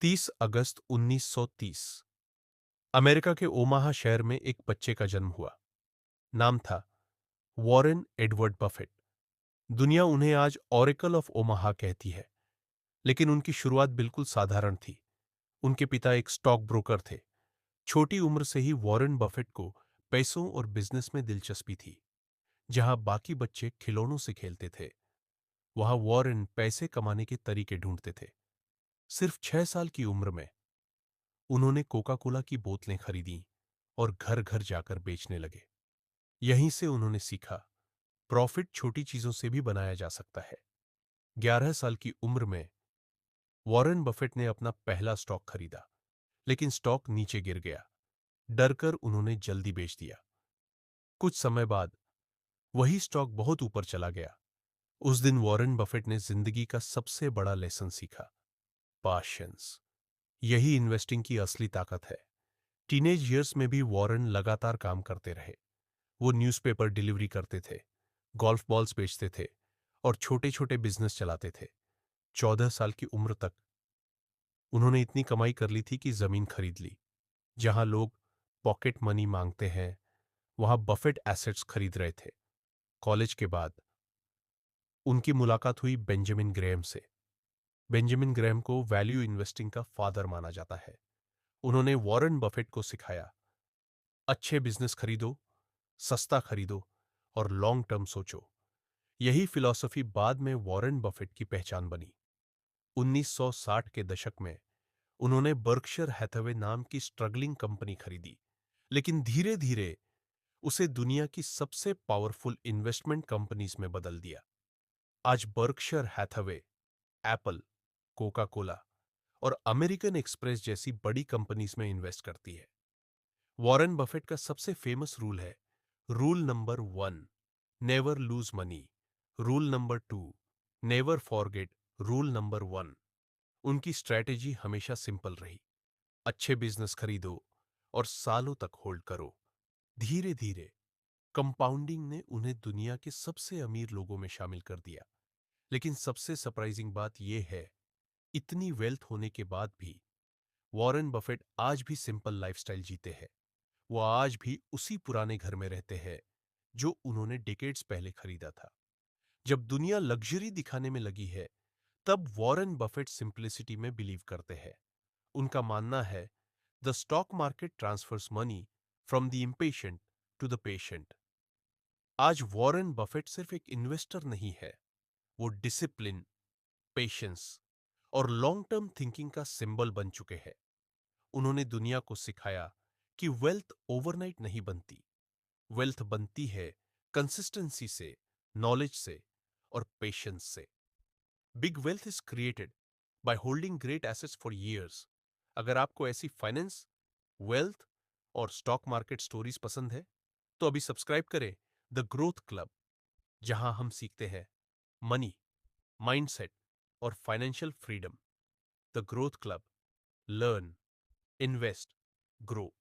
30 अगस्त 1930 America के Omaha शहर में एक बच्चे का जन्म हुआ। नाम था वॉरेन एडवर्ड बफेट। दुनिया उन्हें आज ऑरेकल ऑफ ओमाहा कहती है, लेकिन उनकी शुरुआत बिल्कुल साधारण थी। उनके पिता एक स्टॉक ब्रोकर थे। छोटी उम्र से ही वॉरेन बफेट को पैसों और बिजनेस में दिलचस्पी थी। जहां बाकी बच्चे खिलौनों से खेलते थे, वहां वॉरेन पैसे कमाने के तरीके ढूंढते थे। सिर्फ 6 साल की उम्र में उन्होंने कोका कोला की बोतलें खरीदी और घर घर जाकर बेचने लगे। यहीं से उन्होंने सीखा, प्रॉफिट छोटी चीजों से भी बनाया जा सकता है। 11 साल की उम्र में वॉरेन बफेट ने अपना पहला स्टॉक खरीदा, लेकिन स्टॉक नीचे गिर गया। डरकर उन्होंने जल्दी बेच दिया। कुछ समय बाद वही स्टॉक बहुत ऊपर चला गया। उस दिन वॉरेन बफेट ने जिंदगी का सबसे बड़ा लेसन सीखा, पेशेंस। यही इन्वेस्टिंग की असली ताकत है। टीनेज ईयर्स में भी वॉरेन लगातार काम करते रहे। वो न्यूज़पेपर डिलीवरी करते थे, गोल्फ बॉल्स बेचते थे और छोटे छोटे बिजनेस चलाते थे। 14 साल की उम्र तक उन्होंने इतनी कमाई कर ली थी कि जमीन खरीद ली। जहां लोग पॉकेट मनी मांगते हैं, वहां बफेट एसेट्स खरीद रहे थे। कॉलेज के बाद उनकी मुलाकात हुई बेंजामिन ग्रेहम से। बेंजामिन ग्रेहम को वैल्यू इन्वेस्टिंग का फादर माना जाता है। उन्होंने वॉरेन बफेट को सिखाया, अच्छे बिजनेस खरीदो, सस्ता खरीदो और लॉन्ग टर्म सोचो। यही फिलॉसफी बाद में वॉरेन बफेट की पहचान बनी। 1960 के दशक में उन्होंने बर्कशायर हैथवे नाम की स्ट्रगलिंग कंपनी खरीदी, लेकिन धीरे धीरे उसे दुनिया की सबसे पावरफुल इन्वेस्टमेंट कंपनीज में बदल दिया। आज Berkshire Hathaway Apple, Coca Cola और अमेरिकन एक्सप्रेस जैसी बड़ी कंपनीज में इन्वेस्ट करती है। वॉरेन बफेट का सबसे फेमस रूल है, rule number 1, never lose money. Rule number 2, never forget rule number 1। उनकी स्ट्रैटेजी हमेशा सिंपल रही, अच्छे बिजनेस खरीदो और सालों तक होल्ड करो। धीरे धीरे कंपाउंडिंग ने उन्हें दुनिया के सबसे अमीर लोगों में शामिल कर दिया। लेकिन सबसे सरप्राइजिंग बात यह है, इतनी वेल्थ होने के बाद भी वॉरेन बफेट आज भी सिंपल लाइफस्टाइल जीते हैं। वो आज भी उसी पुराने घर में रहते हैं जो उन्होंने डिकेड्स पहले खरीदा था। जब दुनिया लग्जरी दिखाने में लगी है, तब वॉरेन बफेट सिंप्लिसिटी में बिलीव करते हैं। उनका मानना है, the stock market transfers money from the impatient to the patient. आज वॉरेन बफेट सिर्फ एक इन्वेस्टर नहीं है, वो डिसिप्लिन, पेशेंस और लॉन्ग टर्म थिंकिंग का सिंबल बन चुके हैं। उन्होंने दुनिया को सिखाया कि वेल्थ ओवरनाइट नहीं बनती। वेल्थ बनती है कंसिस्टेंसी से, नॉलेज से और पेशेंस से। Big wealth is created by holding great assets for years। अगर आपको ऐसी फाइनेंस, वेल्थ और स्टॉक मार्केट स्टोरीज पसंद है, तो अभी सब्सक्राइब करें द ग्रोथ क्लब, जहां हम सीखते हैं मनी, माइंडसेट और financial freedom. The growth club, learn, invest, grow.